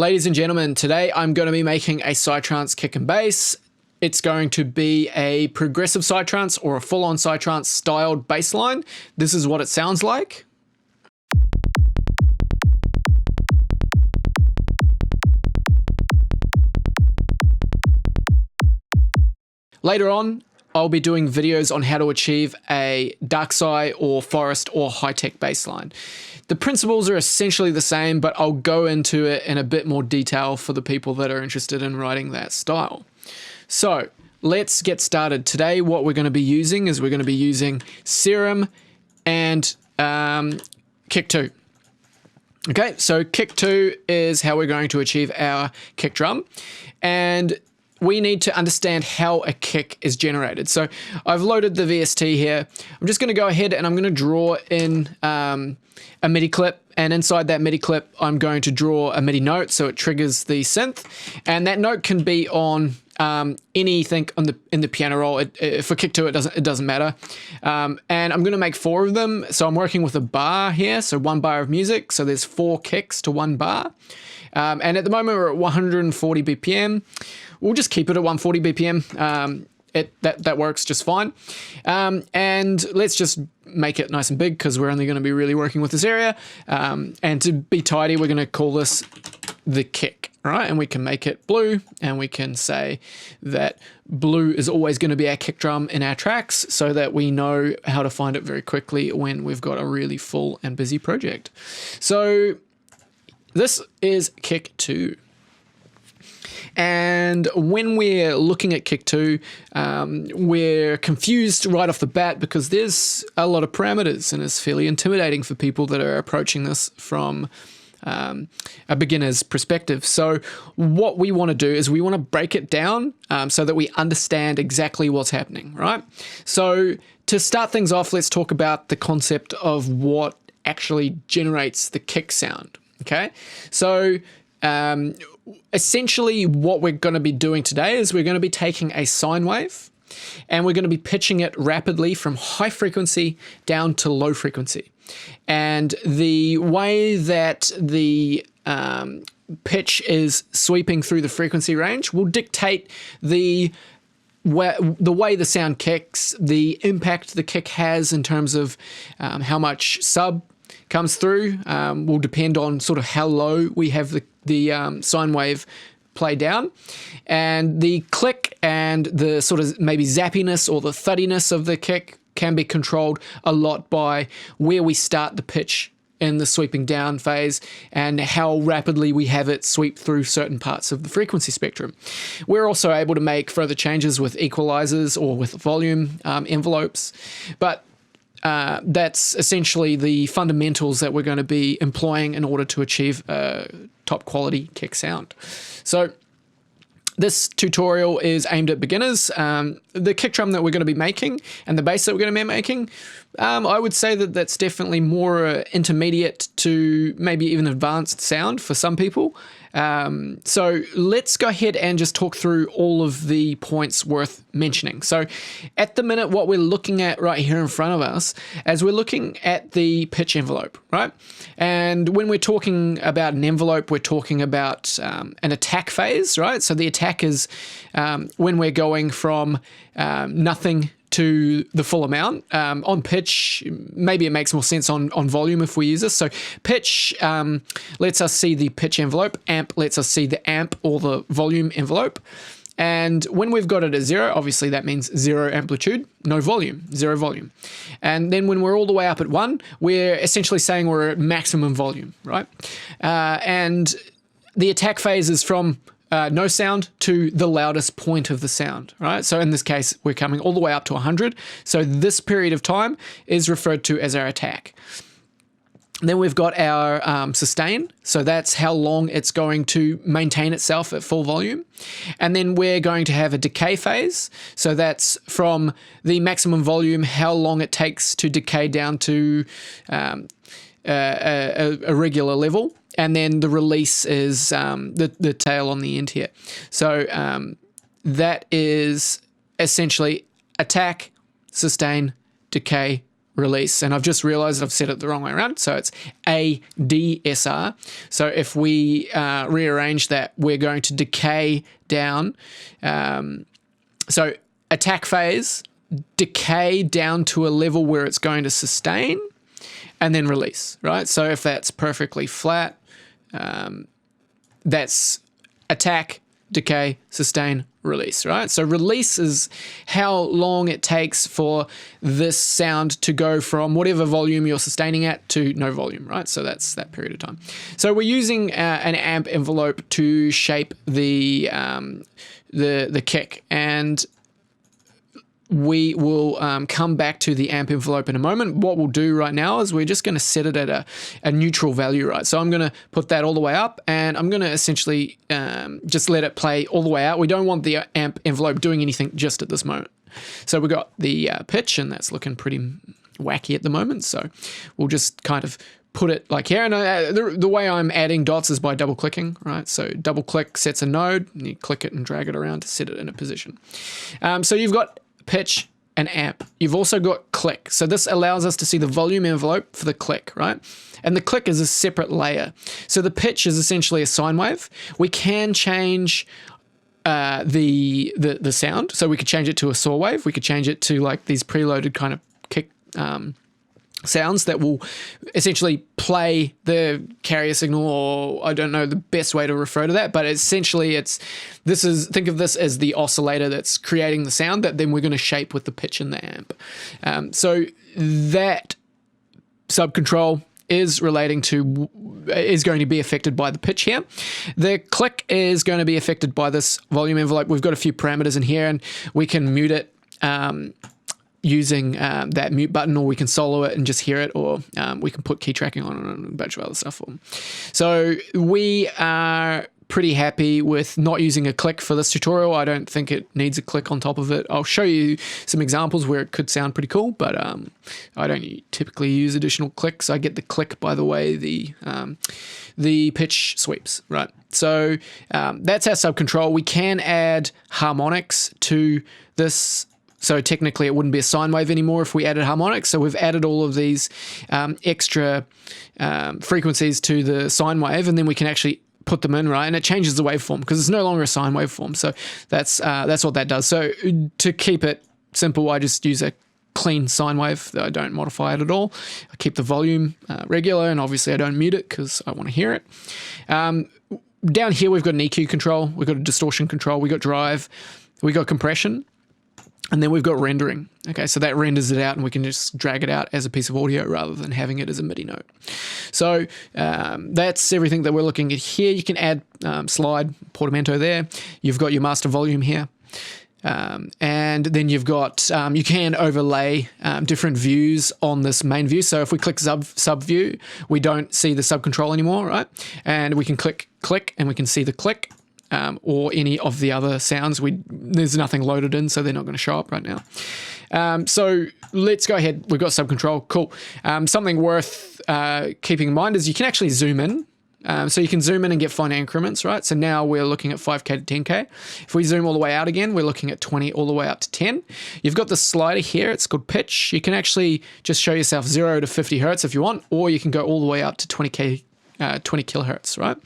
Ladies and gentlemen, today I'm going to be making a Psytrance kick and bass. It's going to be a progressive Psytrance or a full-on Psytrance styled bass line. This is what it sounds like. Later on, I'll be doing videos on how to achieve a dark side or forest or high-tech bass line. The principles are essentially the same, but I'll go into it in a bit more detail for the people that are interested in writing that style. So let's get started. Today, what we're going to be using is we're going to be using Serum and Kick 2. Okay, so Kick 2 is how we're going to achieve our kick drum. And we need to understand how a kick is generated. So I've loaded the VST here. I'm just going to go ahead and I'm going to draw in a MIDI clip, and inside that MIDI clip I'm going to draw a MIDI note so it triggers the synth, and that note can be on anything in the piano roll. For Kick 2 it doesn't matter, and I'm going to make 4 of them. So I'm working with a bar here, so 1 bar of music, so there's 4 kicks to 1 bar, and at the moment we're at 140 BPM. We'll just keep it at 140 BPM. That works just fine. And let's just make it nice and big because we're only going to be really working with this area. And to be tidy, we're going to call this the kick, right? And we can make it blue, and we can say that blue is always going to be our kick drum in our tracks so that we know how to find it very quickly when we've got a really full and busy project. So this is Kick 2. And when we're looking at Kick 2, we're confused right off the bat because there's a lot of parameters, and it's fairly intimidating for people that are approaching this from a beginner's perspective. So what we want to do is we want to break it down so that we understand exactly what's happening, right? So to start things off, let's talk about the concept of what actually generates the kick sound, okay? So essentially what we're going to be doing today is we're going to be taking a sine wave and we're going to be pitching it rapidly from high frequency down to low frequency. And the way that the pitch is sweeping through the frequency range will dictate the way the sound kicks, the impact the kick has in terms of how much sub comes through, will depend on sort of how low we have the sine wave play down, and the click and the sort of maybe zappiness or the thuddiness of the kick can be controlled a lot by where we start the pitch in the sweeping down phase and how rapidly we have it sweep through certain parts of the frequency spectrum. We're also able to make further changes with equalizers or with volume envelopes, but that's essentially the fundamentals that we're going to be employing in order to achieve a top quality kick sound. So this tutorial is aimed at beginners. The kick drum that we're going to be making and the bass that we're going to be making, I would say that that's definitely more intermediate to maybe even advanced sound for some people. So let's go ahead and just talk through all of the points worth mentioning. So at the minute, what we're looking at right here in front of us, as we're looking at the pitch envelope, right? And when we're talking about an envelope, we're talking about an attack phase, right? So the attack is when we're going from nothing to the full amount. On pitch, maybe it makes more sense on volume if we use this. So pitch lets us see the pitch envelope. Amp lets us see the amp or the volume envelope. And when we've got it at 0, obviously that means 0 amplitude, no volume, 0 volume. And then when we're all the way up at 1, we're essentially saying we're at maximum volume, right? And the attack phase is from no sound to the loudest point of the sound, right? So in this case, we're coming all the way up to 100. So this period of time is referred to as our attack. Then we've got our sustain. So that's how long it's going to maintain itself at full volume. And then we're going to have a decay phase. So that's from the maximum volume, how long it takes to decay down to a regular level. And then the release is the tail on the end here. So that is essentially attack, sustain, decay, release. And I've just realized I've said it the wrong way around. So it's ADSR. So if we rearrange that, we're going to decay down. So attack phase, decay down to a level where it's going to sustain, and then release, right? So if that's perfectly flat, that's attack, decay, sustain, release, right? So release is how long it takes for this sound to go from whatever volume you're sustaining at to no volume, right? So that's that period of time. So we're using an amp envelope to shape the kick, and we will come back to the amp envelope in a moment. What we'll do right now is we're just going to set it at a neutral value, right? So I'm going to put that all the way up, and I'm going to essentially just let it play all the way out. We don't want the amp envelope doing anything just at this moment. So we've got the pitch, and that's looking pretty wacky at the moment. So we'll just kind of put it like here. And the way I'm adding dots is by double clicking, right? So double click sets a node, and you click it and drag it around to set it in a position. So you've got pitch and amp. You've also got click. So this allows us to see the volume envelope for the click, right? And the click is a separate layer. So the pitch is essentially a sine wave. We can change the sound. So we could change it to a saw wave. We could change it to like these preloaded kind of kick sounds that will essentially play the carrier signal, or I don't know the best way to refer to that, but essentially think of this as the oscillator that's creating the sound that then we're going to shape with the pitch in the amp. So that subcontrol is going to be affected by the pitch here. The click is going to be affected by this volume envelope. We've got a few parameters in here, and we can mute it using that mute button, or we can solo it and just hear it, or we can put key tracking on it and a bunch of other stuff. So we are pretty happy with not using a click for this tutorial. I don't think it needs a click on top of it. I'll show you some examples where it could sound pretty cool, but I don't typically use additional clicks. I get the click by the way the pitch sweeps, right? So that's our subcontrol. We can add harmonics to this. So technically it wouldn't be a sine wave anymore if we added harmonics. So we've added all of these extra frequencies to the sine wave, and then we can actually put them in, right? And it changes the waveform because it's no longer a sine waveform. So that's what that does. So to keep it simple, I just use a clean sine wave. I don't modify it at all. I keep the volume regular, and obviously I don't mute it because I want to hear it. Down here we've got an EQ control, we've got a distortion control, we've got drive, we've got compression, and then we've got rendering. Okay, so that renders it out, and we can just drag it out as a piece of audio rather than having it as a MIDI note. So that's everything that we're looking at here. You can add slide, portamento there. You've got your master volume here. And then you've got, you can overlay different views on this main view. So if we click sub view, we don't see the subcontrol anymore, right? And we can click and we can see the click. Or any of the other sounds. There's nothing loaded in, so they're not going to show up right now. So let's go ahead. We've got subcontrol. Cool. Something worth keeping in mind is you can actually zoom in. So you can zoom in and get fine increments, right? So now we're looking at 5K to 10K. If we zoom all the way out again, we're looking at 20 all the way up to 10. You've got the slider here. It's called pitch. You can actually just show yourself 0 to 50 hertz if you want, or you can go all the way up to 20 kilohertz, right?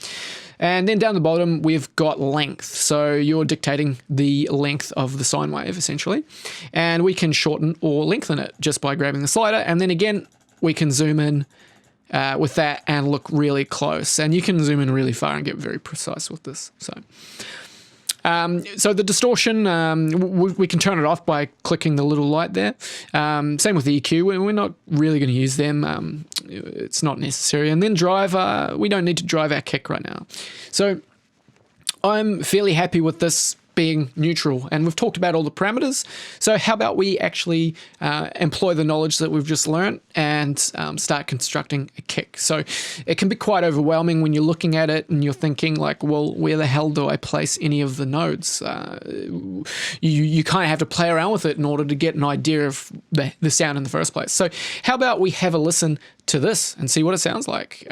And then down the bottom, we've got length. So you're dictating the length of the sine wave, essentially. And we can shorten or lengthen it just by grabbing the slider. And then again, we can zoom in with that and look really close. And you can zoom in really far and get very precise with this. So the distortion, we can turn it off by clicking the little light there. Same with the EQ. We're not really going to use them. It's not necessary. And then drive, we don't need to drive our kick right now. So I'm fairly happy with this being neutral, and we've talked about all the parameters. So how about we actually employ the knowledge that we've just learned and start constructing a kick. So it can be quite overwhelming when you're looking at it and you're thinking like, well, where the hell do I place any of the nodes? You kind of have to play around with it in order to get an idea of the sound in the first place. So how about we have a listen to this and see what it sounds like?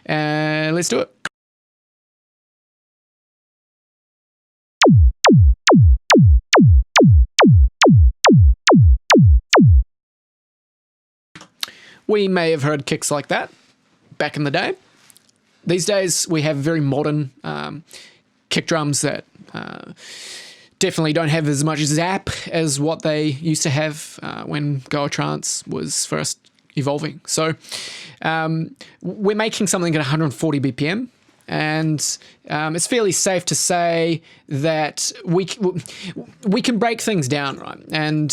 Let's do it. We may have heard kicks like that back in the day. These days, we have very modern kick drums that definitely don't have as much zap as what they used to have when Goa Trance was first evolving. So we're making something at 140 BPM, and it's fairly safe to say that we can break things down, right? And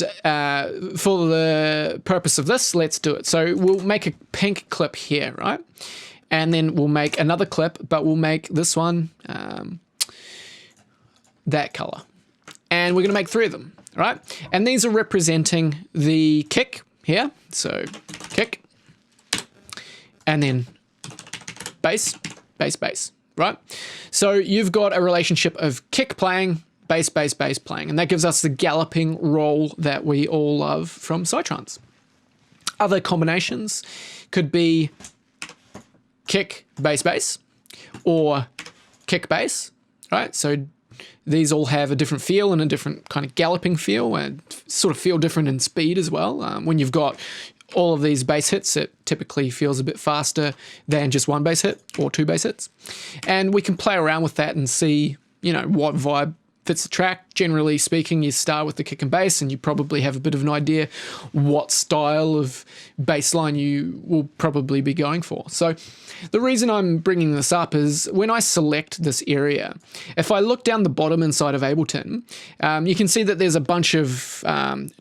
for the purpose of this, let's do it. So we'll make a pink clip here, right? And then we'll make another clip, but we'll make this one that color. And we're going to make 3 of them, right? And these are representing the kick here. So kick, and then bass, bass, bass, right? So you've got a relationship of kick playing, bass, bass, bass playing, and that gives us the galloping roll that we all love from Psytrance. Other combinations could be kick, bass, bass, or kick, bass, right? So these all have a different feel and a different kind of galloping feel, and sort of feel different in speed as well. When you've got all of these bass hits, it typically feels a bit faster than just 1 bass hit or 2 bass hits. And we can play around with that and see, you know, what vibe fits the track. Generally speaking, you start with the kick and bass, and you probably have a bit of an idea what style of bass line you will probably be going for. So the reason I'm bringing this up is when I select this area, if I look down the bottom inside of Ableton, you can see that there's a bunch of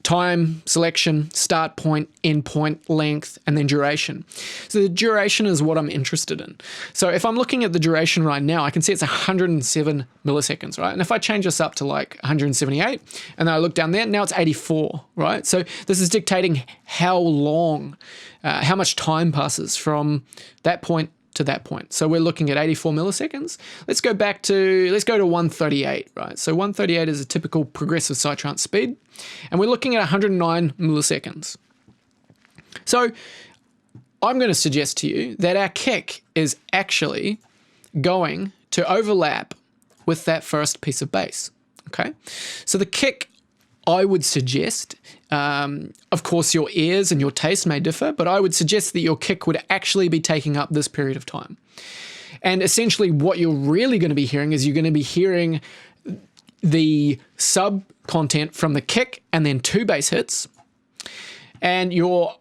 time selection, start point, end point, length, and then duration. So the duration is what I'm interested in. So if I'm looking at the duration right now, I can see it's 107 milliseconds, right? And if I change this up to like 178, and then I look down there, now it's 84, right? So this is dictating how long, how much time passes from that point to that point. So we're looking at 84 milliseconds. Let's go to 138, right? So 138 is a typical progressive psytrance speed, and we're looking at 109 milliseconds. So I'm going to suggest to you that our kick is actually going to overlap with that first piece of bass. Okay, so the kick, I would suggest, of course your ears and your taste may differ, but I would suggest that your kick would actually be taking up this period of time. And essentially what you're really going to be hearing is you're going to be hearing the sub content from the kick and then 2 bass hits. And you're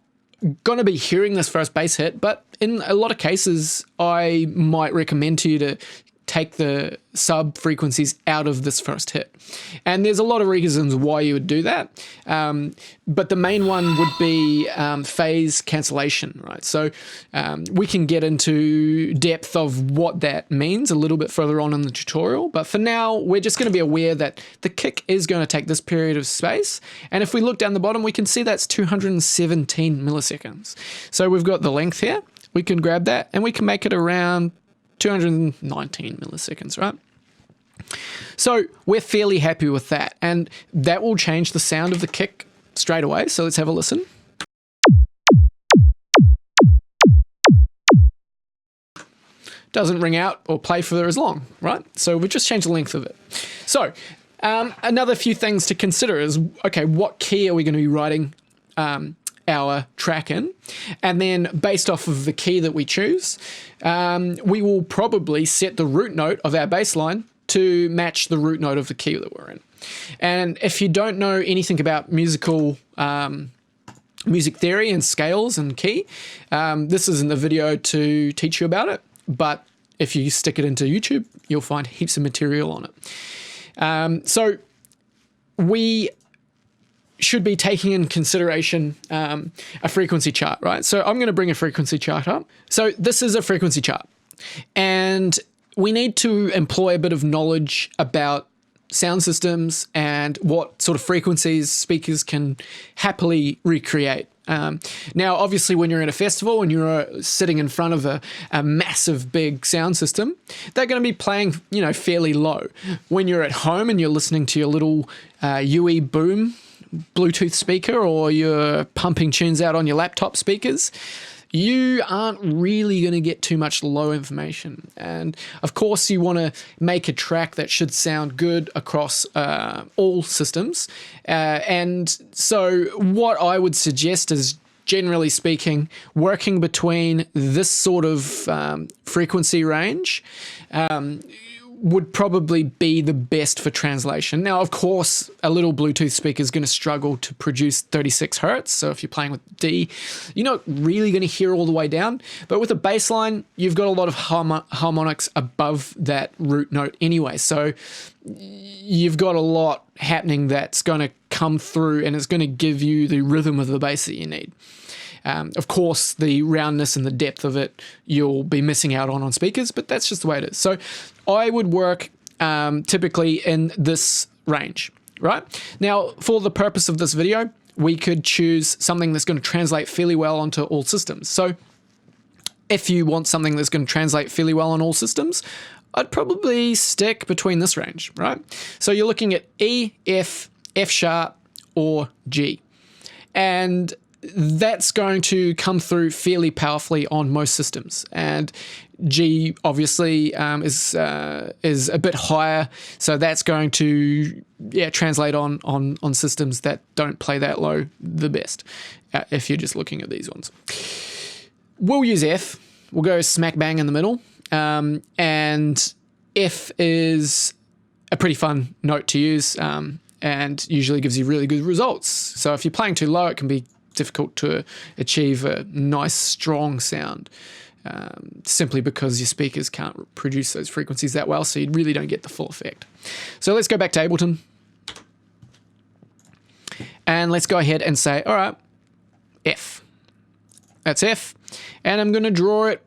going to be hearing this first bass hit, but in a lot of cases, I might recommend to you to take the sub frequencies out of this first hit. And there's a lot of reasons why you would do that. But the main one would be phase cancellation, right? So we can get into depth of what that means a little bit further on in the tutorial. But for now, we're just going to be aware that the kick is going to take this period of space. And if we look down the bottom, we can see that's 217 milliseconds. So we've got the length here. We can grab that and we can make it around 219 milliseconds, right? So we're fairly happy with that, and that will change the sound of the kick straight away. So let's have a listen. Doesn't ring out or play for as long, right? So we've just changed the length of it. So another few things to consider is, okay, what key are we going to be writing our track in? And then based off of the key that we choose, we will probably set the root note of our bass line to match the root note of the key that we're in. And if you don't know anything about music theory and scales and key, this isn't the video to teach you about it, but if you stick it into YouTube, you'll find heaps of material on it. So we should be taking in consideration a frequency chart, right? So I'm going to bring a frequency chart up. So this is a frequency chart, and we need to employ a bit of knowledge about sound systems and what sort of frequencies speakers can happily recreate. Now, obviously, when you're in a festival and you're sitting in front of a massive big sound system, they're going to be playing, you know, fairly low. When you're at home and you're listening to your little UE boom Bluetooth speaker, or you're pumping tunes out on your laptop speakers, you aren't really going to get too much low information. And of course, you want to make a track that should sound good across all systems. And so what I would suggest is generally speaking, working between this sort of frequency range would probably be the best for translation. Now, of course, a little Bluetooth speaker is going to struggle to produce 36 hertz. So if you're playing with D, you're not really going to hear all the way down. But with a bass line, you've got a lot of harmonics above that root note anyway. So you've got a lot happening that's going to come through, and it's going to give you the rhythm of the bass that you need. Of course, the roundness and the depth of it, you'll be missing out on speakers, but that's just the way it is. So I would work typically in this range, right? Now, for the purpose of this video, we could choose something that's going to translate fairly well onto all systems. So if you want something that's going to translate fairly well on all systems, I'd probably stick between this range, right? So you're looking at E, F, F sharp, or G. And that's going to come through fairly powerfully on most systems. And G obviously is a bit higher, so that's going to translate on systems that don't play that low the best, if you're just looking at these ones. We'll use F. We'll go smack bang in the middle, and F is a pretty fun note to use, and usually gives you really good results. So if you're playing too low, it can be difficult to achieve a nice strong sound, simply because your speakers can't produce those frequencies that well, so you really don't get the full effect. So let's go back to Ableton, and let's go ahead and say, all right, F. That's F, and I'm going to draw it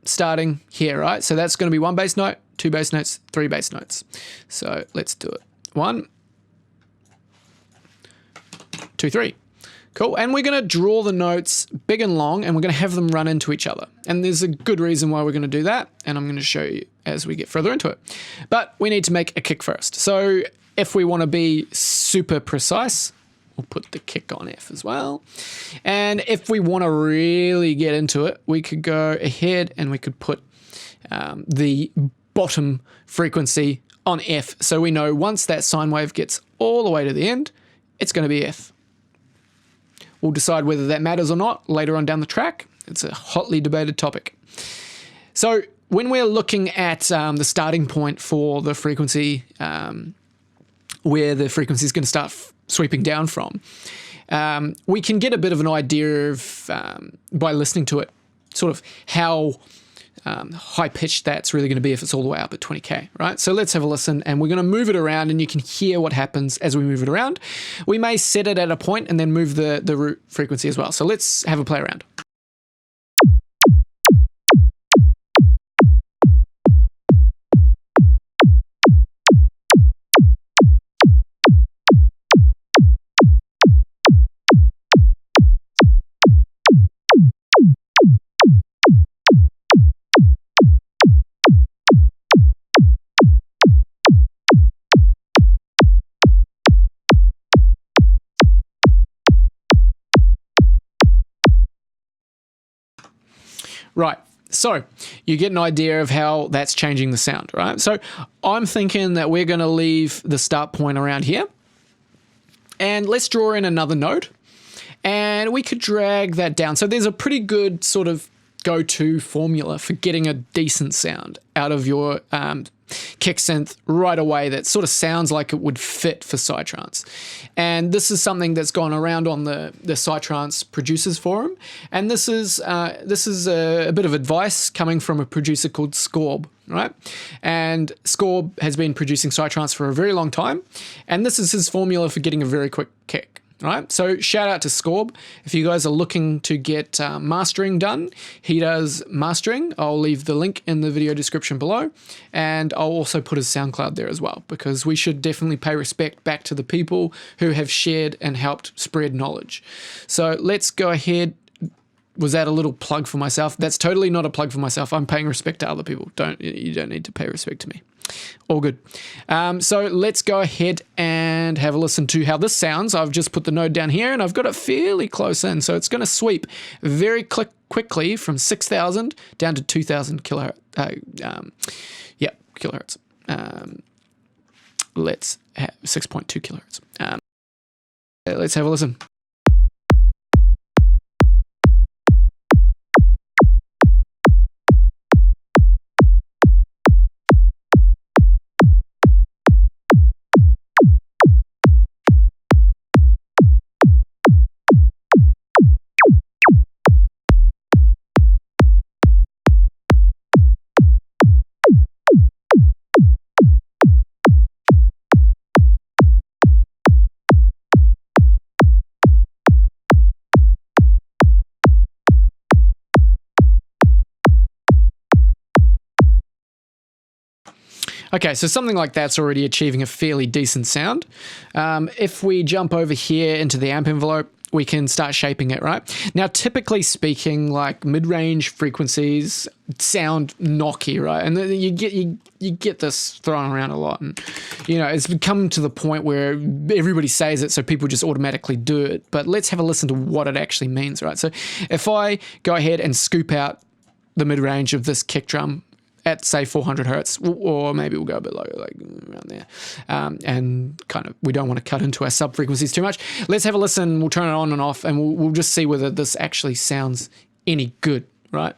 starting here, right? So that's going to be one bass note, two bass notes, three bass notes. So let's do it. 1, 2, 3. Cool, and we're going to draw the notes big and long, and we're going to have them run into each other. And there's a good reason why we're going to do that, and I'm going to show you as we get further into it. But we need to make a kick first. So if we want to be super precise, we'll put the kick on F as well. And if we want to really get into it, we could go ahead and we could put the bottom frequency on F. So we know once that sine wave gets all the way to the end, it's going to be F. We'll decide whether that matters or not later on down the track. It's a hotly debated topic. So when we're looking at the starting point for the frequency, where the frequency is going to start sweeping down from, we can get a bit of an idea of, by listening to it, sort of how high-pitched that's really going to be if it's all the way up at 20K, right? So let's have a listen, and we're going to move it around, and you can hear what happens as we move it around. We may set it at a point and then move the root frequency as well. So let's have a play around. Right, so you get an idea of how that's changing the sound, right? So I'm thinking that we're going to leave the start point around here, and let's draw in another note, and we could drag that down. So there's a pretty good sort of go-to formula for getting a decent sound out of your kick synth right away that sort of sounds like it would fit for Psytrance. And this is something that's gone around on the Psytrance producers forum, and this is a bit of advice coming from a producer called SCORB, right? And SCORB has been producing Psytrance for a very long time, and this is his formula for getting a very quick kick. Right, so shout out to SCORB. If you guys are looking to get mastering done, he does mastering. I'll leave the link in the video description below, and I'll also put his SoundCloud there as well, because we should definitely pay respect back to the people who have shared and helped spread knowledge. So let's go ahead. Was that a little plug for myself? That's totally not a plug for myself. I'm paying respect to other people. You don't need to pay respect to me. All good. So let's go ahead and have a listen to how this sounds. I've just put the node down here, and I've got it fairly close in. So it's going to sweep very quickly from 6,000 down to 2,000 kilohertz. Kilohertz. Let's have 6.2 kilohertz. Let's have a listen. Okay, so something like that's already achieving a fairly decent sound. If we jump over here into the amp envelope, we can start shaping it, right? Now, typically speaking, like mid-range frequencies sound knocky, right? And then you get this thrown around a lot. And, you know, it's become to the point where everybody says it, so people just automatically do it. But let's have a listen to what it actually means, right? So if I go ahead and scoop out the mid-range of this kick drum at, say, 400 hertz, or maybe we'll go a bit lower, like around there. And kind of, we don't want to cut into our sub-frequencies too much. Let's have a listen. We'll turn it on and off, and we'll just see whether this actually sounds any good, right?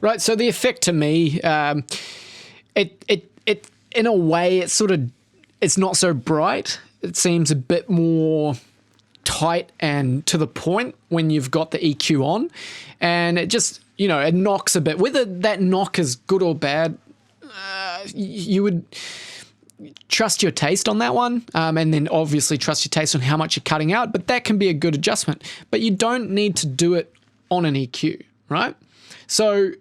Right, so the effect to me, it in a way, it's not so bright. It seems a bit more tight and to the point when you've got the EQ on, and it just, you know, it knocks a bit. Whether that knock is good or bad, you would trust your taste on that one, and then obviously trust your taste on how much you're cutting out, but that can be a good adjustment. But you don't need to do it on an EQ, right? So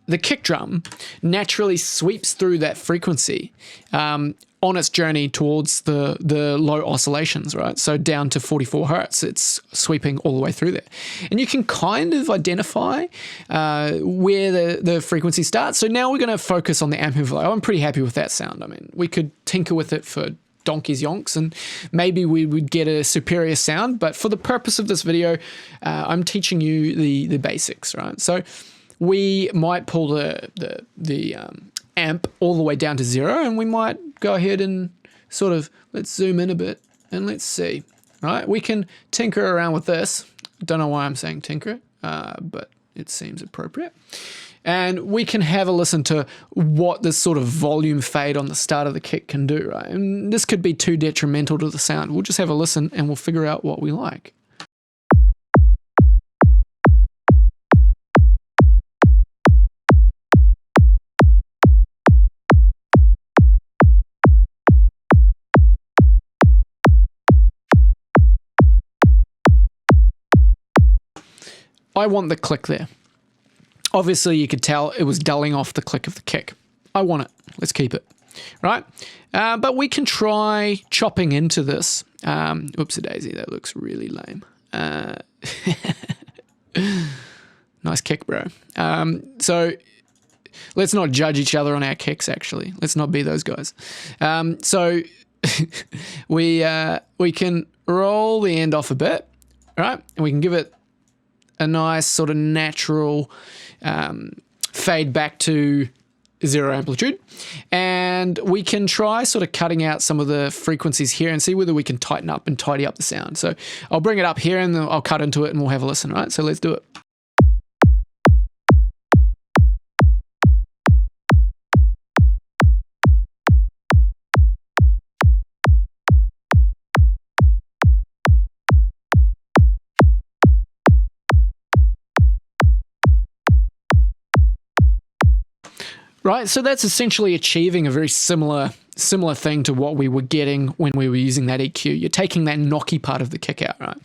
the kick drum naturally sweeps through that frequency on its journey towards the low oscillations, right? So down to 44 hertz, it's sweeping all the way through there. And you can kind of identify where the frequency starts. So now we're going to focus on the amp envelope. I'm pretty happy with that sound. I mean, we could tinker with it for donkey's yonks, and maybe we would get a superior sound. But for the purpose of this video, I'm teaching you the basics, right? So we might pull the amp all the way down to 0, and we might go ahead and sort of, let's zoom in a bit and let's see, right? We can tinker around with this. Don't know why I'm saying tinker, but it seems appropriate. And we can have a listen to what this sort of volume fade on the start of the kick can do, right? And this could be too detrimental to the sound. We'll just have a listen and we'll figure out what we like. I want the click there. Obviously, you could tell it was dulling off the click of the kick. I want it. Let's keep it, right? But we can try chopping into this. Oops-a-daisy, that looks really lame. Nice kick, bro. So let's not judge each other on our kicks, actually. Let's not be those guys. So we can roll the end off a bit, right? And we can give it a nice sort of natural fade back to 0 amplitude, and we can try sort of cutting out some of the frequencies here and see whether we can tighten up and tidy up the sound. So I'll bring it up here and then I'll cut into it and we'll have a listen, right? So let's do it. Right, so that's essentially achieving a very similar thing to what we were getting when we were using that EQ. You're taking that knocky part of the kick out, right?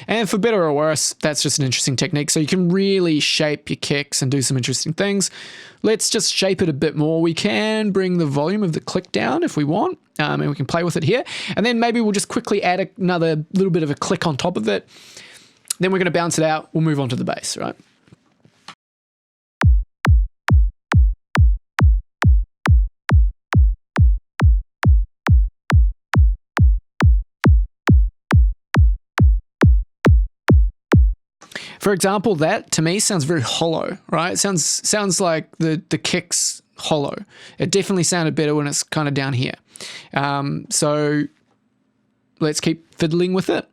And for better or worse, that's just an interesting technique. So you can really shape your kicks and do some interesting things. Let's just shape it a bit more. We can bring the volume of the click down if we want, and we can play with it here. And then maybe we'll just quickly add another little bit of a click on top of it. Then we're going to bounce it out. We'll move on to the bass, right? For example, that to me sounds very hollow, right? It sounds like the kick's hollow. It definitely sounded better when it's kind of down here. So let's keep fiddling with it.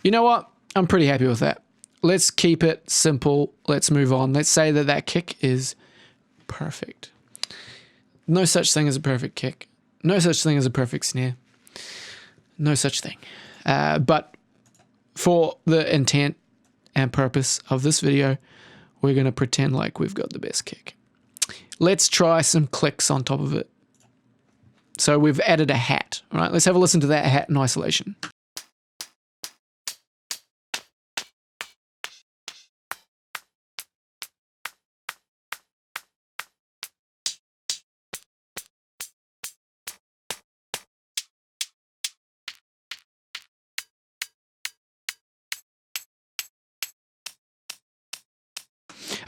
You know what? I'm pretty happy with that. Let's keep it simple. Let's move on. Let's say that kick is perfect. No such thing as a perfect kick. No such thing as a perfect snare. No such thing. But for the intent and purpose of this video, we're going to pretend like we've got the best kick. Let's try some clicks on top of it. So we've added a hat. All right, let's have a listen to that hat in isolation.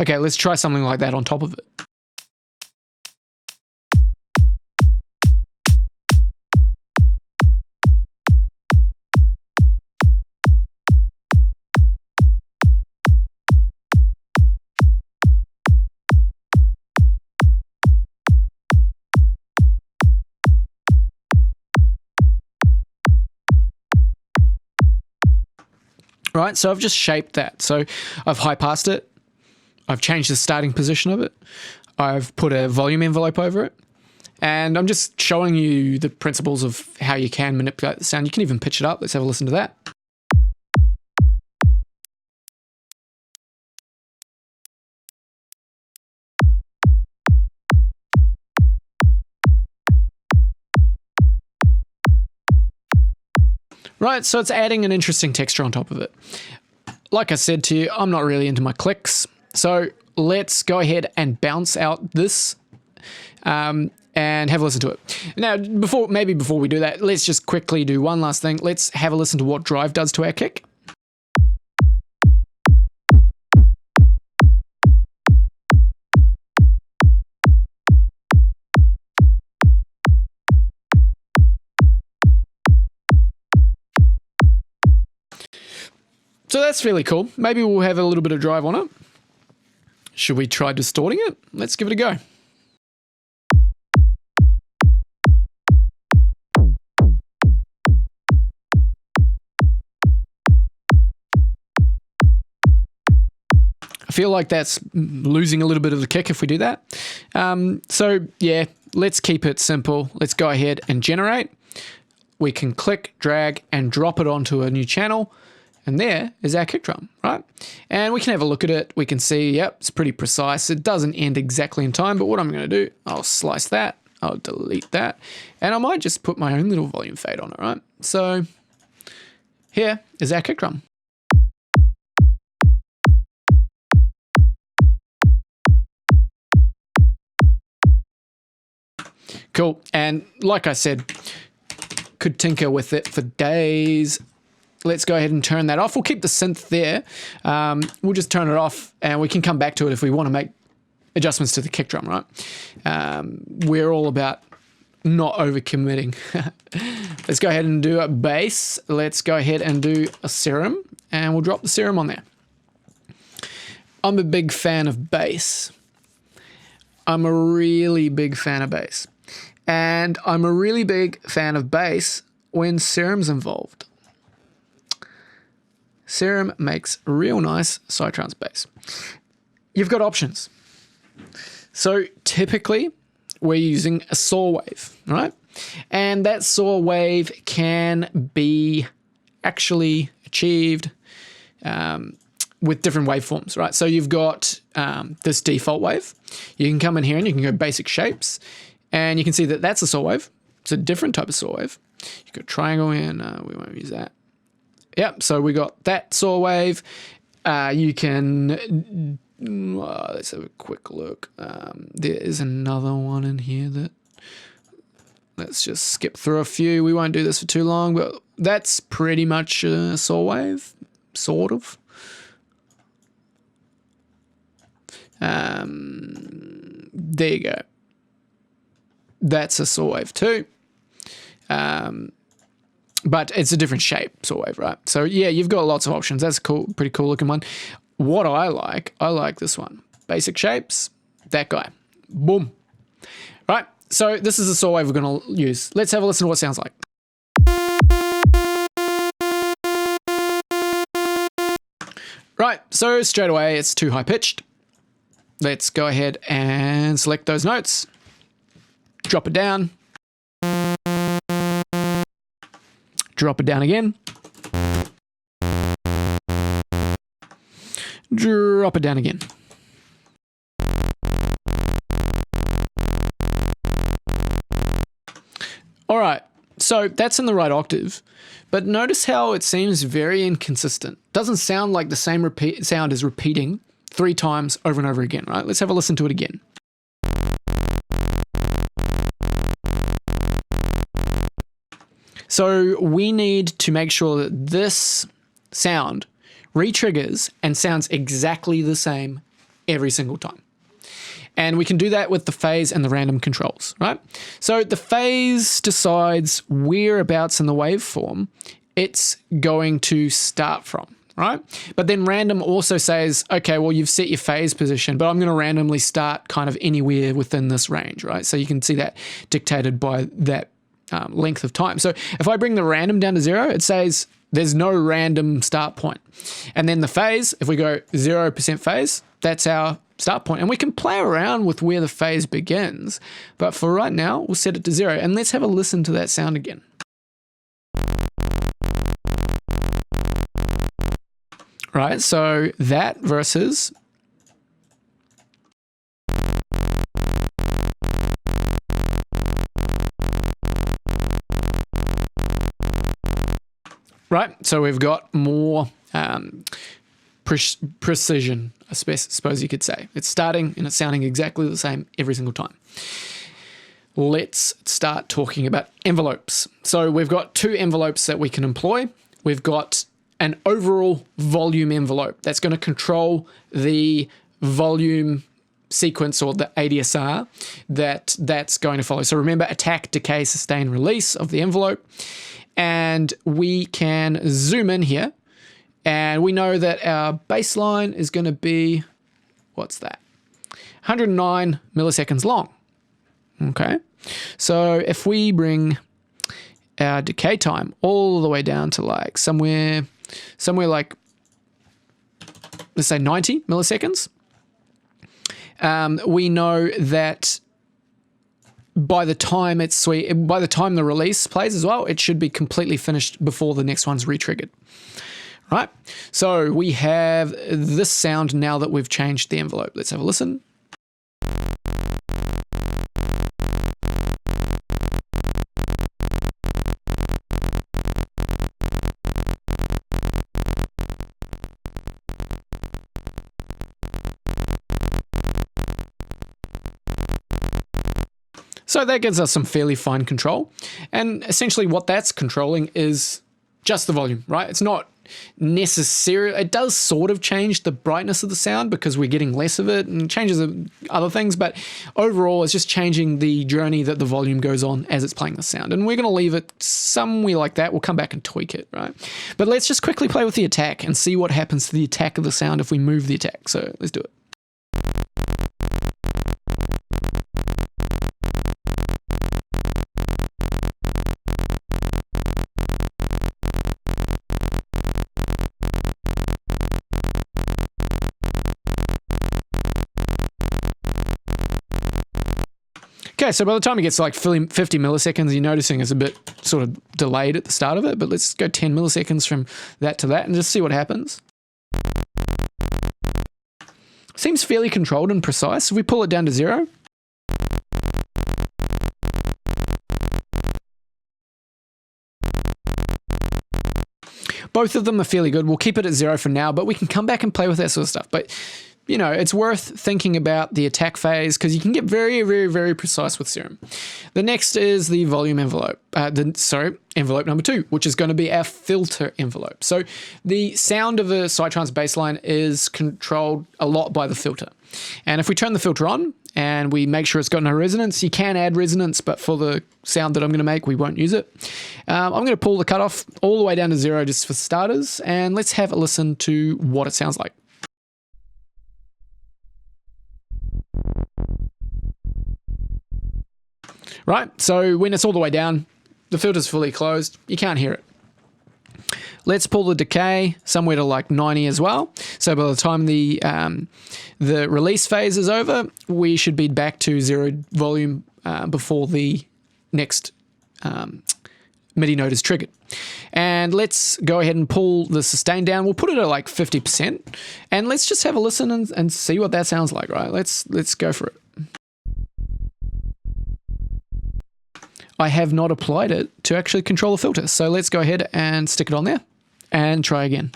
Okay, let's try something like that on top of it. Right, so I've just shaped that. So I've high passed it. I've changed the starting position of it. I've put a volume envelope over it. And I'm just showing you the principles of how you can manipulate the sound. You can even pitch it up. Let's have a listen to that. Right, so it's adding an interesting texture on top of it. Like I said to you, I'm not really into my clicks. So let's go ahead and bounce out this and have a listen to it. Now, before we do that, let's just quickly do one last thing. Let's have a listen to what drive does to our kick. So that's really cool. Maybe we'll have a little bit of drive on it. Should we try distorting it? Let's give it a go. I feel like that's losing a little bit of the kick if we do that. So yeah, let's keep it simple. Let's go ahead and generate. We can click, drag, and drop it onto a new channel. And there is our kick drum, right? And we can have a look at it. We can see, yep, it's pretty precise. It doesn't end exactly in time, but what I'm going to do, I'll slice that, I'll delete that, and I might just put my own little volume fade on it, right? So here is our kick drum. Cool. And like I said, could tinker with it for days. Let's go ahead and turn that off. We'll keep the synth there. We'll just turn it off and we can come back to it if we want to make adjustments to the kick drum, right? We're all about not overcommitting. Let's go ahead and do a bass. Let's go ahead and do a serum and we'll drop the serum on there. I'm a big fan of bass. I'm a really big fan of bass. And I'm a really big fan of bass when serum's involved. Serum makes real nice Psytrance bass. You've got options. So typically we're using a saw wave, right? And that saw wave can be actually achieved with different waveforms, right? So you've got this default wave. You can come in here and you can go basic shapes and you can see that that's a saw wave. It's a different type of saw wave. You've got triangle here, no, we won't use that. Yep, so we got that saw wave. You can, let's have a quick look. There is another one in here that, let's just skip through a few. We won't do this for too long, but that's pretty much a saw wave, sort of. There you go. That's a saw wave too. But it's a different shape saw wave, right? So yeah, you've got lots of options. That's cool, pretty cool looking one. What I like this one. Basic shapes, that guy. Boom. Right, so this is the saw wave we're gonna use. Let's have a listen to what it sounds like. Right, so straight away it's too high pitched. Let's go ahead and select those notes. Drop it down. Drop it down again. Drop it down again. All right, so that's in the right octave, but notice how it seems very inconsistent. Doesn't sound like the same sound is repeating 3 times over and over again, right? Let's have a listen to it again. So we need to make sure that this sound re-triggers and sounds exactly the same every single time. And we can do that with the phase and the random controls, right? So the phase decides whereabouts in the waveform it's going to start from, right? But then random also says, okay, well, you've set your phase position, but I'm going to randomly start kind of anywhere within this range, right? So you can see that dictated by that length of time. So if I bring the random down to 0, it says there's no random start point. And then the phase, if we go 0% phase, that's our start point. And we can play around with where the phase begins. But for right now, we'll set it to 0. And let's have a listen to that sound again. Right, so that versus right, so we've got more precision, I suppose you could say. It's starting and it's sounding exactly the same every single time. Let's start talking about envelopes. So we've got 2 envelopes that we can employ. We've got an overall volume envelope that's going to control the volume sequence or the ADSR that's going to follow. So remember, attack, decay, sustain, release of the envelope. And we can zoom in here and we know that our baseline is going to be, what's that? 109 milliseconds long. Okay. So if we bring our decay time all the way down to like somewhere like, let's say 90 milliseconds, we know that by the time the release plays as well, it should be completely finished before the next one's re-triggered. Right? So we have this sound now that we've changed the envelope. Let's have a listen. So that gives us some fairly fine control. And essentially what that's controlling is just the volume, right? It's not necessarily, it does sort of change the brightness of the sound because we're getting less of it and changes other things, but overall it's just changing the journey that the volume goes on as it's playing the sound. And we're going to leave it somewhere like that. We'll come back and tweak it, right? But let's just quickly play with the attack and see what happens to the attack of the sound if we move the attack. So let's do it. Okay, so by the time it gets to like 50 milliseconds, you're noticing it's a bit sort of delayed at the start of it, but let's go 10 milliseconds from that to that and just see what happens. Seems fairly controlled and precise. If we pull it down to 0, both of them are fairly good. We'll keep it at 0 for now, but we can come back and play with that sort of stuff. But you know, it's worth thinking about the attack phase because you can get very, very, very precise with Serum. The next is the volume envelope. Envelope number 2, which is going to be our filter envelope. So the sound of a Psytrance bassline is controlled a lot by the filter. And if we turn the filter on and we make sure it's got no resonance, you can add resonance, but for the sound that I'm going to make, we won't use it. I'm going to pull the cutoff all the way down to 0 just for starters, and let's have a listen to what it sounds like. Right, so when it's all the way down, the filter's fully closed, you can't hear it. Let's pull the decay somewhere to like 90 as well. So by the time the release phase is over, we should be back to 0 volume before the next MIDI note is triggered. And let's go ahead and pull the sustain down. We'll put it at like 50%, and let's just have a listen and see what that sounds like, right? Let's go for it. I have not applied it to actually control the filter, so let's go ahead and stick it on there and try again.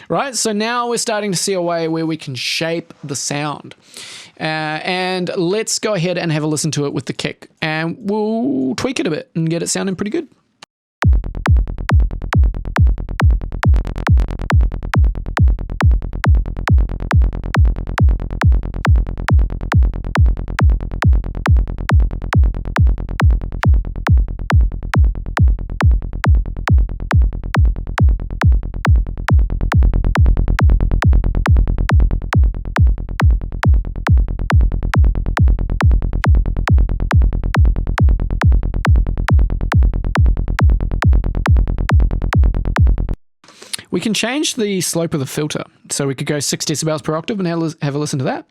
Right, so now we're starting to see a way where we can shape the sound. And let's go ahead and have a listen to it with the kick. And we'll tweak it a bit and get it sounding pretty good. We can change the slope of the filter. So we could go 6 decibels per octave and have a listen to that.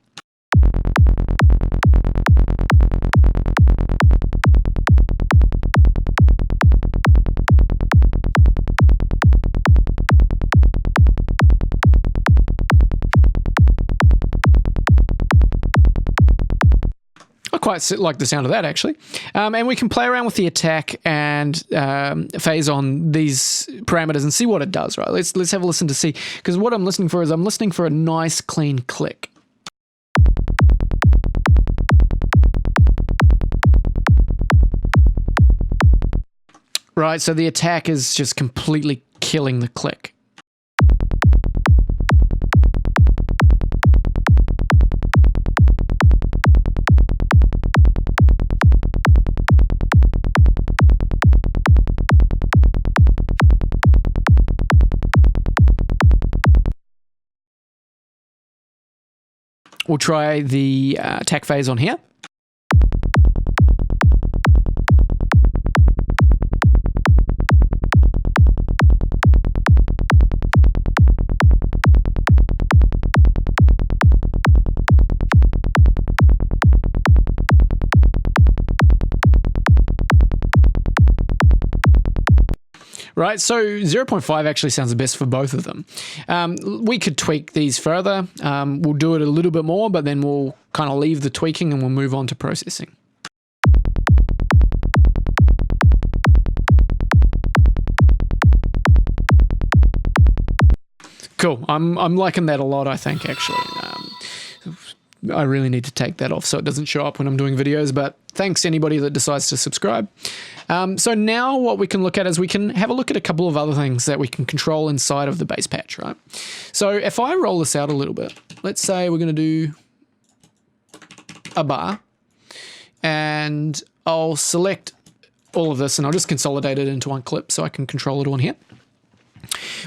I quite like the sound of that, actually. And we can play around with the attack and phase on these parameters and see what it does, right? Let's have a listen to see, because what I'm listening for is I'm listening for a nice clean click. Right, so the attack is just completely killing the click. We'll try the attack phase on here. Right, so 0.5 actually sounds the best for both of them. We could tweak these further. We'll do it a little bit more, but then we'll kind of leave the tweaking and we'll move on to processing. Cool, I'm liking that a lot, I think, actually. I really need to take that off so it doesn't show up when I'm doing videos, but thanks to anybody that decides to subscribe. So now what we can look at is we can have a look at a couple of other things that we can control inside of the bass patch, right? So if I roll this out a little bit, let's say we're going to do a bar, and I'll select all of this and I'll just consolidate it into one clip so I can control it on here.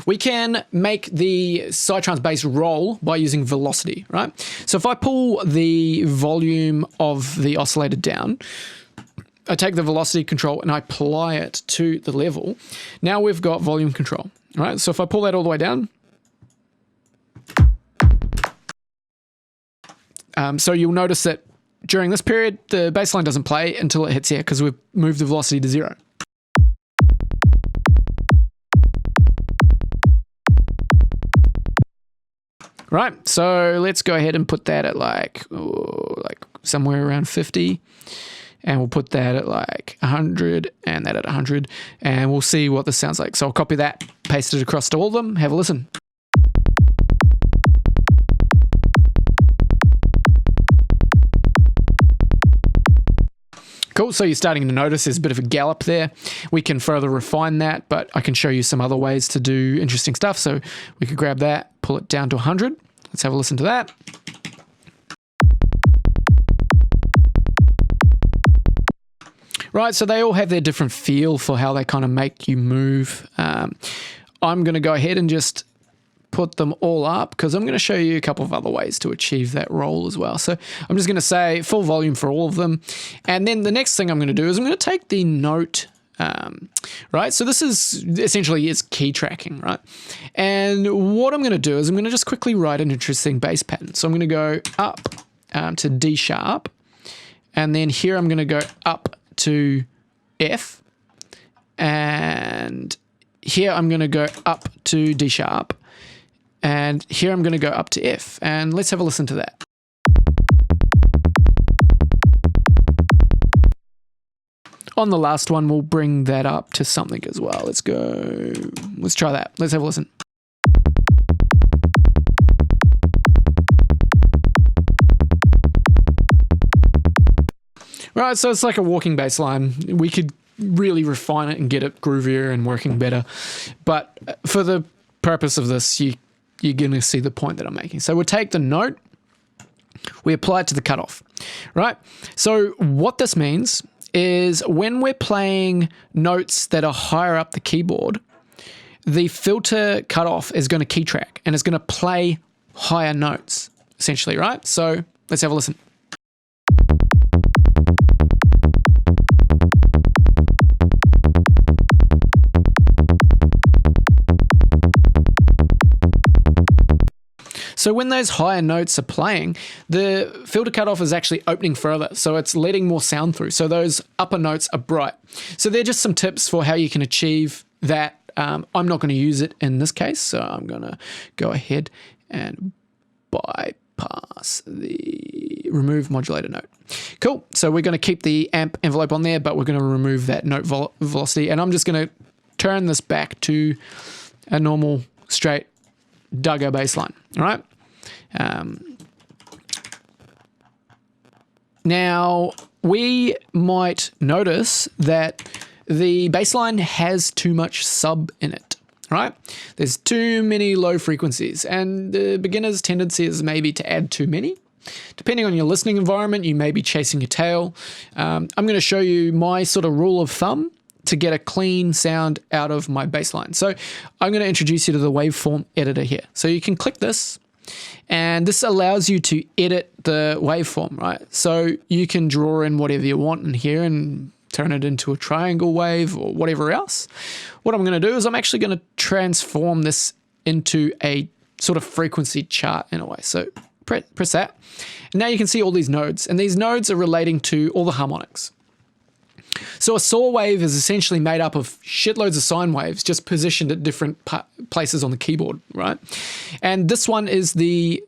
We can make the Psytrance bass roll by using velocity, right? So if I pull the volume of the oscillator down, I take the velocity control and I apply it to the level. Now we've got volume control, right? So if I pull that all the way down, so you'll notice that during this period, the bassline doesn't play until it hits here because we've moved the velocity to 0. Right, so let's go ahead and put that at like somewhere around 50, and we'll put that at like 100 and that at 100, and we'll see what this sounds like. So I'll copy that, paste it across to all of them, have a listen. Cool, so you're starting to notice there's a bit of a gallop there. We can further refine that, but I can show you some other ways to do interesting stuff. So we could grab that, pull it down to 100. Let's have a listen to that. Right, so they all have their different feel for how they kind of make you move. I'm going to go ahead and just put them all up because I'm going to show you a couple of other ways to achieve that roll as well. So I'm just going to say full volume for all of them. And then the next thing I'm going to do is I'm going to take the note, right? So this is essentially is key tracking, right? And what I'm going to do is I'm going to just quickly write an interesting bass pattern. So I'm going to go up to D sharp. And then here I'm going to go up to F. And here I'm going to go up to D sharp. And here I'm going to go up to F. And let's have a listen to that. On the last one, we'll bring that up to something as well. Let's go. Let's try that. Let's have a listen. Right, so it's like a walking bass line. We could really refine it and get it groovier and working better. But for the purpose of this, you're going to see the point that I'm making. So we'll take the note, we apply it to the cutoff, right? So what this means is when we're playing notes that are higher up the keyboard, the filter cutoff is going to key track and it's going to play higher notes, essentially, right? So let's have a listen. So when those higher notes are playing, the filter cutoff is actually opening further. So it's letting more sound through. So those upper notes are bright. So they're just some tips for how you can achieve that. I'm not going to use it in this case. So I'm going to go ahead and bypass the remove modulator note. Cool. So we're going to keep the amp envelope on there, but we're going to remove that note velocity. And I'm just going to turn this back to a normal straight Duggar bass line. All right. Now we might notice that the bass line has too much sub in it, right? There's too many low frequencies, and the beginner's tendency is maybe to add too many. Depending on your listening environment, you may be chasing your tail. I'm going to show you my sort of rule of thumb to get a clean sound out of my bass line. So I'm going to introduce you to the waveform editor here. So you can click this, and this allows you to edit the waveform, right? So you can draw in whatever you want in here and turn it into a triangle wave or whatever else. What I'm going to do is I'm actually going to transform this into a sort of frequency chart in a way. So press that. And now you can see all these nodes, and these nodes are relating to all the harmonics. So a saw wave is essentially made up of shitloads of sine waves just positioned at different places on the keyboard, right? And this one is the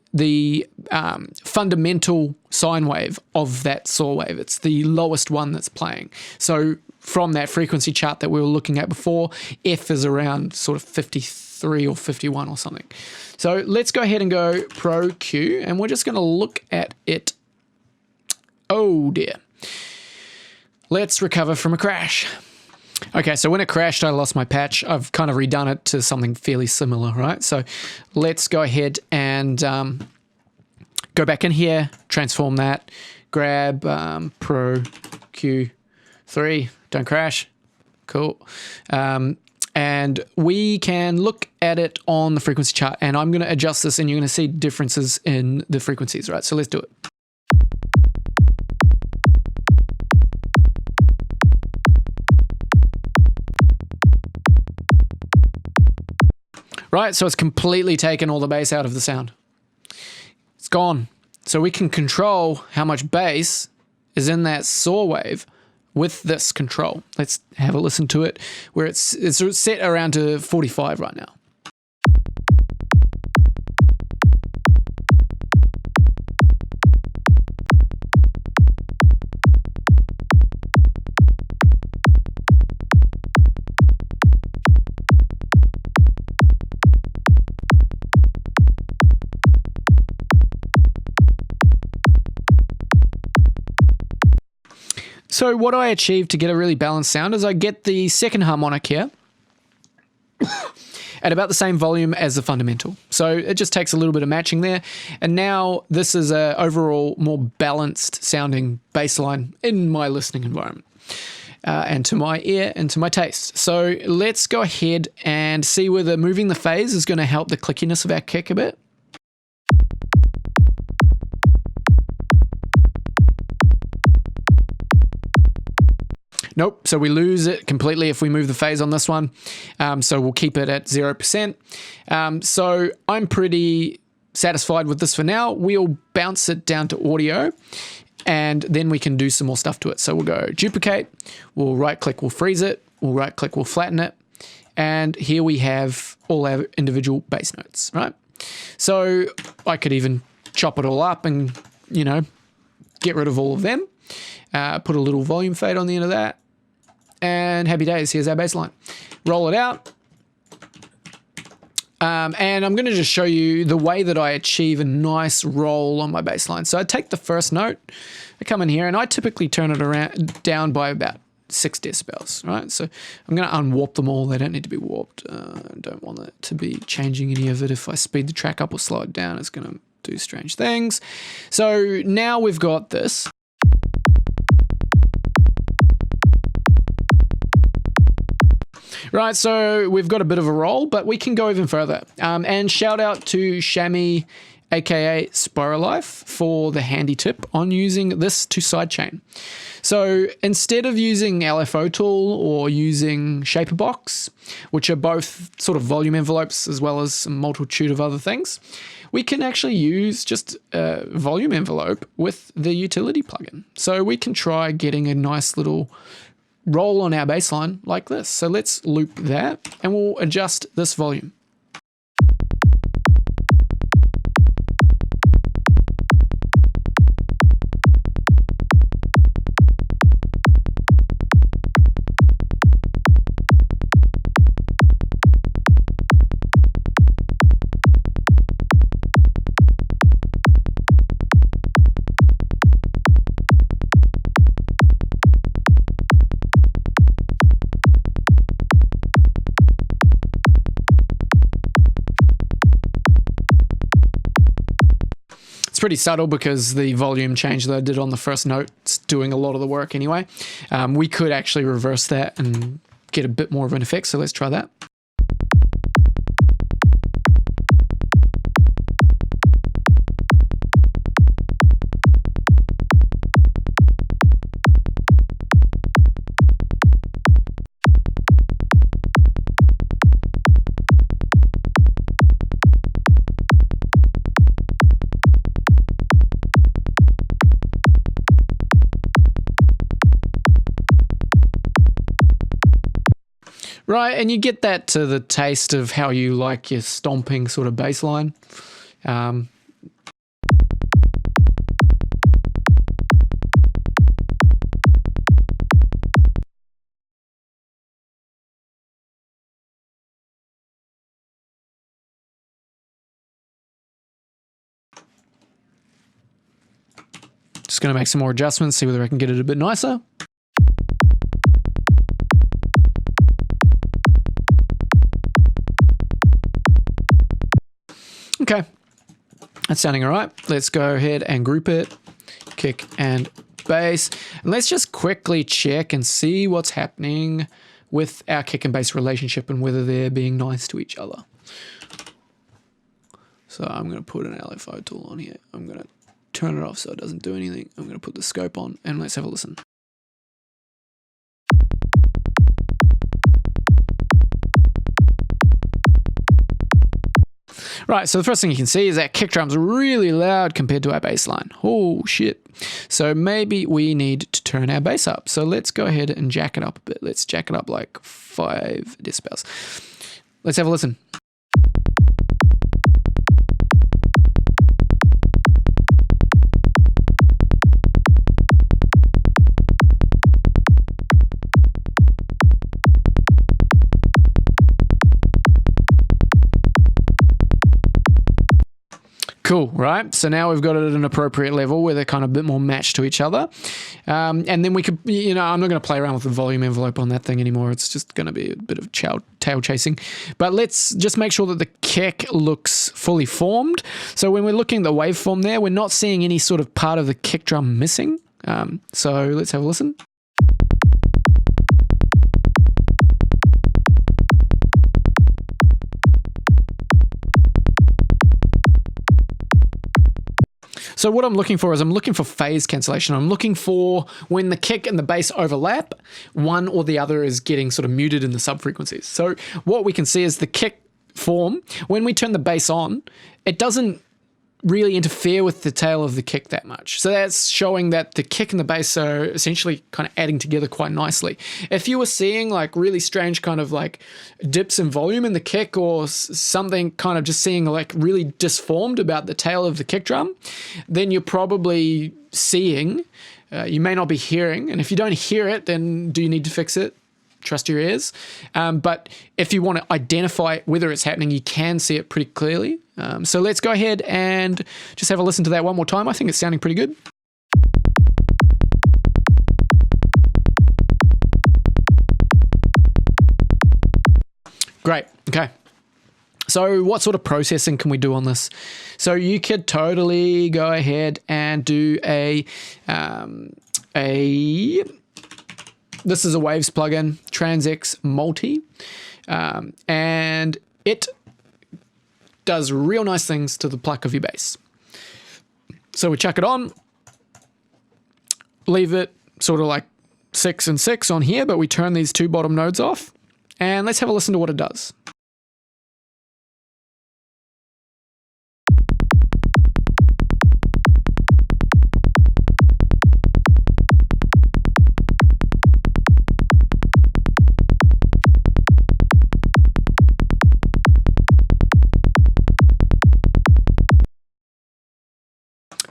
fundamental sine wave of that saw wave. It's the lowest one that's playing. So from that frequency chart that we were looking at before, F is around sort of 53 or 51 or something. So let's go ahead and go Pro Q, and we're just going to look at it. Oh dear. Let's recover from a crash. Okay, so when it crashed, I lost my patch. I've kind of redone it to something fairly similar, right? So let's go ahead and go back in here, transform that, grab Pro Q3, don't crash. Cool. And we can look at it on the frequency chart, and I'm going to adjust this, and you're going to see differences in the frequencies, right? So let's do it. Right, so it's completely taken all the bass out of the sound. It's gone. So we can control how much bass is in that saw wave with this control. Let's have a listen to it, where it's set around to 45 right now. So what I achieved to get a really balanced sound is I get the second harmonic here at about the same volume as the fundamental. So it just takes a little bit of matching there. And now this is a overall more balanced sounding bass line in my listening environment. and to my ear and to my taste. So let's go ahead and see whether moving the phase is going to help the clickiness of our kick a bit. Nope, so we lose it completely if we move the phase on this one. So we'll keep it at 0%. So I'm pretty satisfied with this for now. We'll bounce it down to audio, and then we can do some more stuff to it. So we'll go duplicate, we'll right click, we'll freeze it, we'll right click, we'll flatten it. And here we have all our individual bass notes, right? So I could even chop it all up and, you know, get rid of all of them. Put a little volume fade on the end of that. And happy days, here's our bass line. Roll it out. And I'm going to just show you the way that I achieve a nice roll on my bass line. So I take the first note, I come in here, and I typically turn it down by about 6 decibels, right? So I'm going to unwarp them all. They don't need to be warped. I don't want it to be changing any of it. If I speed the track up or slow it down, it's going to do strange things. So now we've got this. Right, so we've got a bit of a roll, but we can go even further. And shout out to Shami, aka PSPIRALIFE, for the handy tip on using this to sidechain. So instead of using LFO Tool or using Shaperbox, which are both sort of volume envelopes as well as a multitude of other things, we can actually use just a volume envelope with the utility plugin. So we can try getting a nice little roll on our bass line like this. So let's loop that, and we'll adjust this volume. It's pretty subtle because the volume change that I did on the first note is doing a lot of the work anyway. We could actually reverse that and get a bit more of an effect, so let's try that. Right, and you get that to the taste of how you like your stomping sort of bass line. Just going to make some more adjustments, see whether I can get it a bit nicer. Okay, that's sounding all right. Let's go ahead and group it, kick and bass. And let's just quickly check and see what's happening with our kick and bass relationship and whether they're being nice to each other. So I'm going to put an LFO tool on here. I'm going to turn it off so it doesn't do anything. I'm going to put the scope on, and let's have a listen. Right, so the first thing you can see is that kick drum's really loud compared to our bass line. Oh, shit. So maybe we need to turn our bass up. So let's go ahead and jack it up a bit. Let's jack it up like 5 decibels. Let's have a listen. Cool, right? So now we've got it at an appropriate level where they're kind of a bit more matched to each other. And then we could, you know, I'm not going to play around with the volume envelope on that thing anymore. It's just going to be a bit of tail chasing. But let's just make sure that the kick looks fully formed. So when we're looking at the waveform there, we're not seeing any sort of part of the kick drum missing. So let's have a listen. So what I'm looking for is I'm looking for phase cancellation. I'm looking for when the kick and the bass overlap, one or the other is getting sort of muted in the subfrequencies. So what we can see is the kick form, when we turn the bass on, it doesn't really interfere with the tail of the kick that much. So that's showing that the kick and the bass are essentially kind of adding together quite nicely. If you were seeing like really strange kind of like dips in volume in the kick or something kind of just seeing like really disformed about the tail of the kick drum, then you're probably seeing, you may not be hearing. And if you don't hear it, then do you need to fix it? Trust your ears. But if you want to identify whether it's happening, you can see it pretty clearly. So let's go ahead and just have a listen to that one more time. I think it's sounding pretty good. Great. Okay. So what sort of processing can we do on this? So you could totally go ahead and do this is a Waves plugin, TransX Multi, and it does real nice things to the pluck of your bass. So we chuck it on, leave it sort of like 6 and 6 on here, but we turn these two bottom nodes off, and let's have a listen to what it does.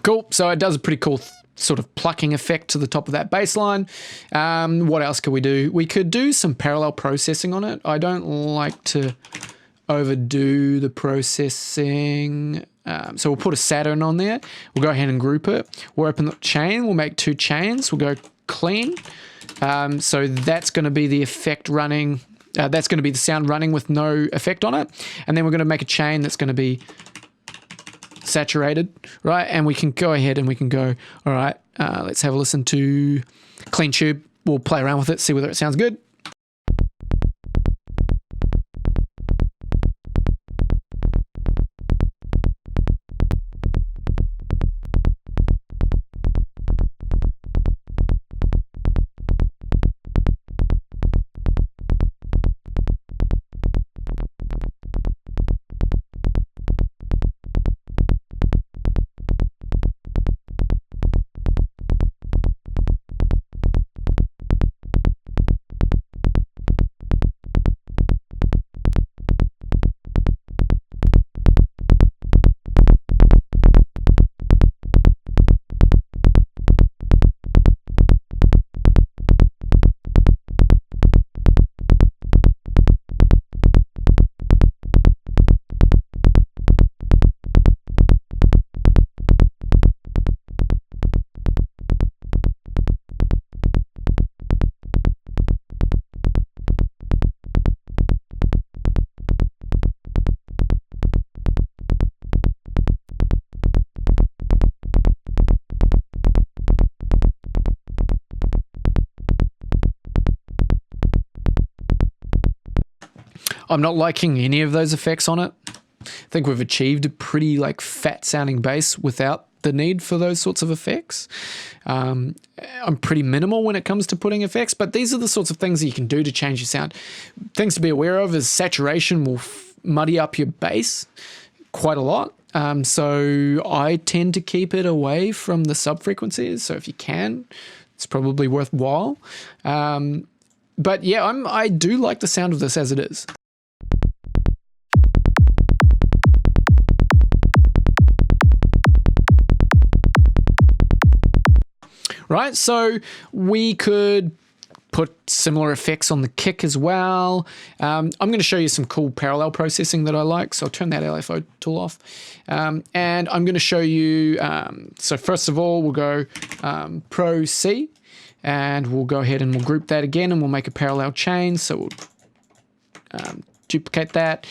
Cool. So it does a pretty cool sort of plucking effect to the top of that bass line. What else could we do? We could do some parallel processing on it. I don't like to overdo the processing. So we'll put a Saturn on there. We'll go ahead and group it. We'll open the chain. We'll make 2 chains. We'll go clean. So that's going to be the effect running. That's going to be the sound running with no effect on it. And then we're going to make a chain that's going to be saturated, right? And we can go ahead and we can go, all right, let's have a listen to clean tube. We'll play around with it, see whether it sounds good. I'm not liking any of those effects on it. I think we've achieved a pretty like fat sounding bass without the need for those sorts of effects. I'm pretty minimal when it comes to putting effects, but these are the sorts of things that you can do to change your sound. Things to be aware of is saturation will muddy up your bass quite a lot. So I tend to keep it away from the sub frequencies. So if you can, it's probably worthwhile. But yeah, I do like the sound of this as it is. Right, so we could put similar effects on the kick as well. I'm going to show you some cool parallel processing that I like. So I'll turn that LFO tool off. And I'm going to show you, so first of all, we'll go Pro C, and we'll go ahead and we'll group that again, and we'll make a parallel chain. So we'll duplicate that,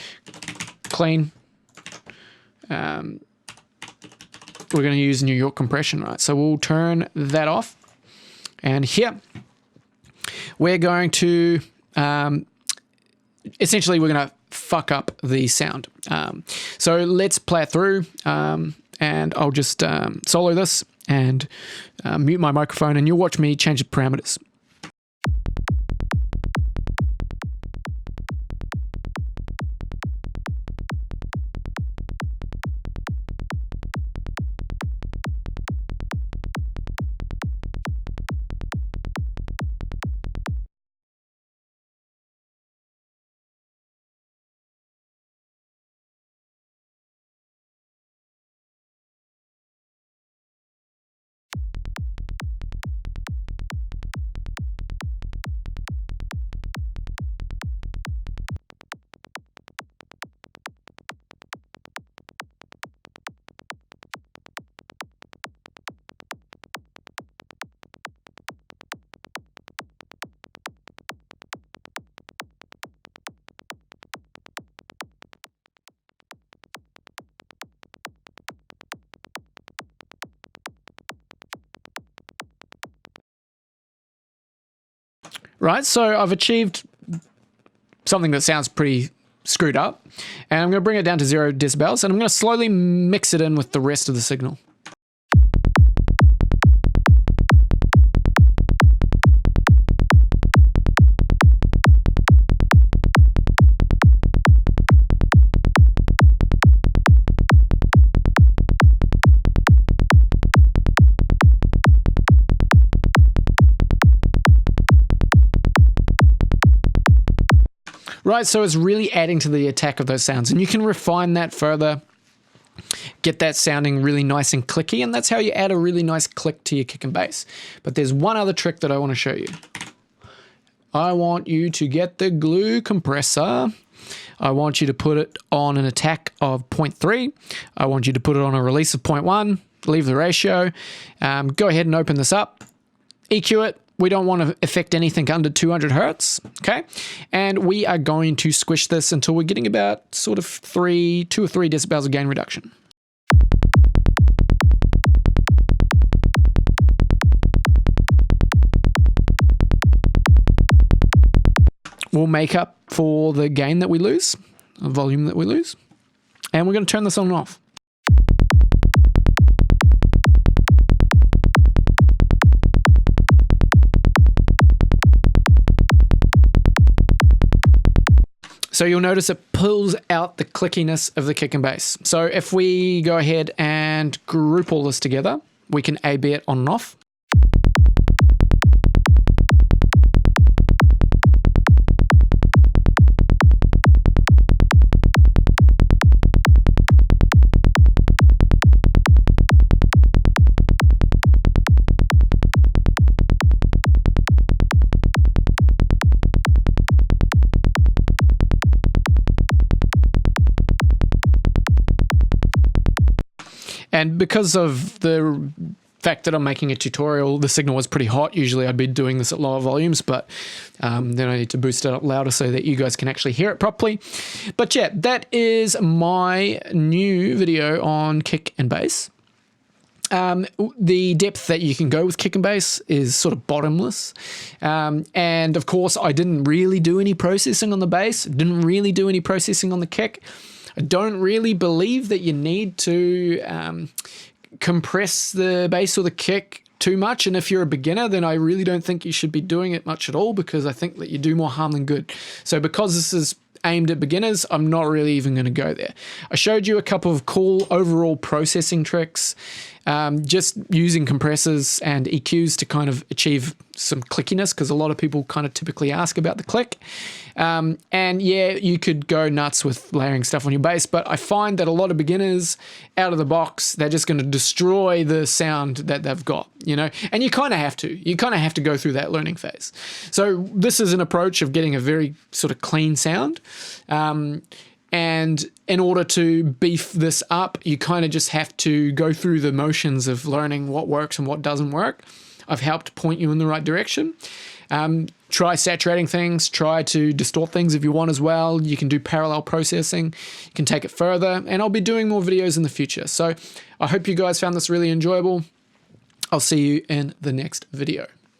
clean. We're going to use New York compression, right? So we'll turn that off. And here, we're going to, essentially, we're going to fuck up the sound. So let's play it through, and and I'll just solo this and mute my microphone, and you'll watch me change the parameters. Right, so I've achieved something that sounds pretty screwed up, and I'm going to bring it down to 0 decibels, and I'm going to slowly mix it in with the rest of the signal. Right, so it's really adding to the attack of those sounds, and you can refine that further, get that sounding really nice and clicky, and that's how you add a really nice click to your kick and bass. But there's one other trick that I want to show you. I want you to get the glue compressor. I want you to put it on an attack of 0.3. I want you to put it on a release of 0.1. Leave the ratio. Go ahead and open this up. EQ it. We don't want to affect anything under 200 hertz, okay? And we are going to squish this until we're getting about sort of 2 or 3 decibels of gain reduction. We'll make up for the gain that we lose, the volume that we lose, and we're going to turn this on and off. So you'll notice it pulls out the clickiness of the kick and bass. So if we go ahead and group all this together, we can A/B it on and off. And because of the fact that I'm making a tutorial, the signal was pretty hot. Usually I'd be doing this at lower volumes, but then I need to boost it up louder so that you guys can actually hear it properly. But yeah, that is my new video on kick and bass. The depth that you can go with kick and bass is sort of bottomless. And of course, I didn't really do any processing on the bass, didn't really do any processing on the kick. I don't really believe that you need to compress the bass or the kick too much. And if you're a beginner, then I really don't think you should be doing it much at all, because I think that you do more harm than good. So because this is aimed at beginners, I'm not really even going to go there. I showed you a couple of cool overall processing tricks, just using compressors and EQs to kind of achieve some clickiness, because a lot of people kind of typically ask about the click. And yeah, you could go nuts with layering stuff on your bass, but I find that a lot of beginners out of the box, they're just going to destroy the sound that they've got, you know, and you kind of have to. You kind of have to go through that learning phase. So this is an approach of getting a very sort of clean sound. And in order to beef this up, you kind of just have to go through the motions of learning what works and what doesn't work. I've helped point you in the right direction. Try saturating things, try to distort things if you want as well. You can do parallel processing, you can take it further, and I'll be doing more videos in the future. So I hope you guys found this really enjoyable. I'll see you in the next video.